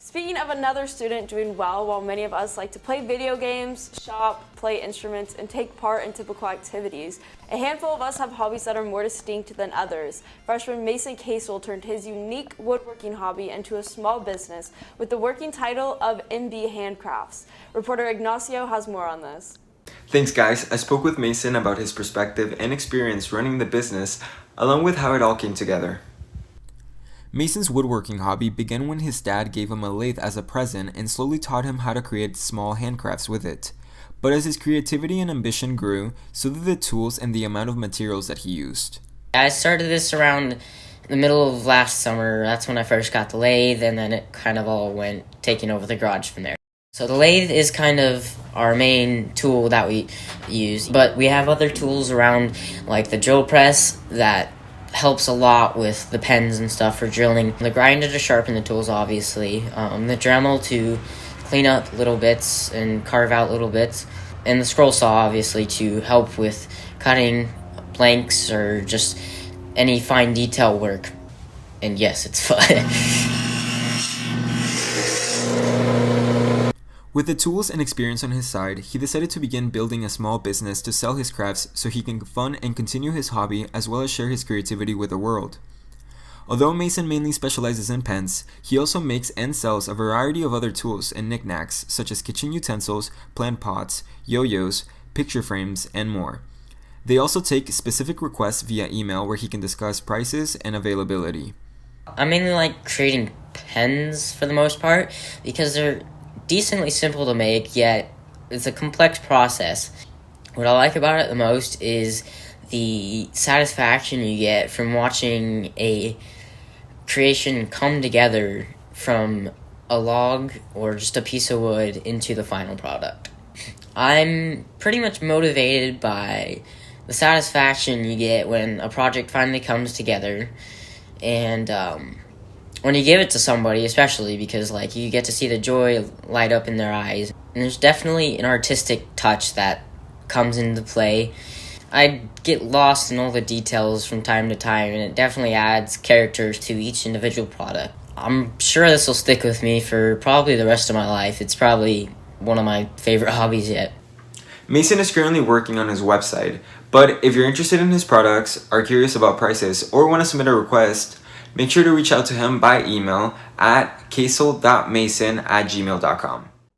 Speaking of another student doing well, while many of us like to play video games, shop, play instruments, and take part in typical activities, a handful of us have hobbies that are more distinct than others. Freshman Mason Kasel turned his unique woodworking hobby into a small business with the working title of MB Handcrafts. Reporter Ignacio has more on this. Thanks guys, I spoke with Mason about his perspective and experience running the business, along with how it all came together. Mason's woodworking hobby began when his dad gave him a lathe as a present and slowly taught him how to create small handcrafts with it. But as his creativity and ambition grew, so did the tools and the amount of materials that he used. I started this around the middle of last summer. That's when I first got the lathe, and then it kind of all went taking over the garage from there. So the lathe is kind of our main tool that we use, but we have other tools around like the drill press that helps a lot with the pens and stuff for drilling. The grinder to sharpen the tools, obviously. The Dremel to clean up little bits and carve out little bits. And the scroll saw, obviously, to help with cutting blanks or just any fine detail work. And yes, it's fun. With the tools and experience on his side, he decided to begin building a small business to sell his crafts so he can fund and continue his hobby as well as share his creativity with the world. Although Mason mainly specializes in pens, he also makes and sells a variety of other tools and knickknacks such as kitchen utensils, plant pots, yo-yos, picture frames, and more. They also take specific requests via email where he can discuss prices and availability. I mainly like creating pens for the most part because they're decently simple to make, yet it's a complex process. What I like about it the most is the satisfaction you get from watching a creation come together from a log or just a piece of wood into the final product. I'm pretty much motivated by the satisfaction you get when a project finally comes together, and when you give it to somebody, especially because like you get to see the joy light up in their eyes. And there's definitely an artistic touch that comes into play. I get lost in all the details from time to time, and it definitely adds characters to each individual product. I'm sure this will stick with me for probably the rest of my life. It's probably one of my favorite hobbies yet. Mason is currently working on his website, but if you're interested in his products, are curious about prices, or want to submit a request, make sure to reach out to him by email at kasel.mason@gmail.com.